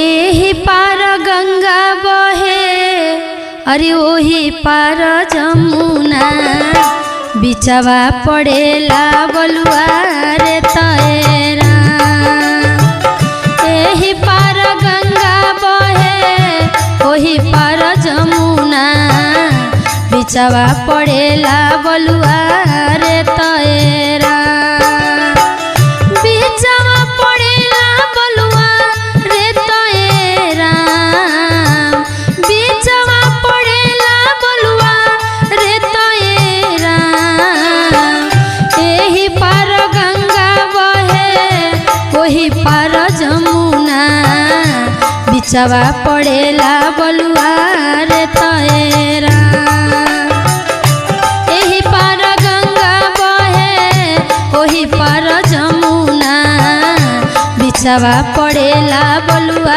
एही पार गंगा बहे अरे ओही पार जमुना बिचवा पड़ेला बलुआ रे तैरा। एही पार गंगा बहे ओही पार जमुना बिचवा पड़ेला बलुआ रे तैरा। बिचवा पड़ेला बलुआ रे तैरा। बिचवा पड़ेला बलुआ रे तैरा। एही पार गंगा बहे ओही पार जमुना बिचवा पड़ेला बलुआ रे तैरा। एही पार गंगा बहे ओही पार जमुना बिचवा पड़ेला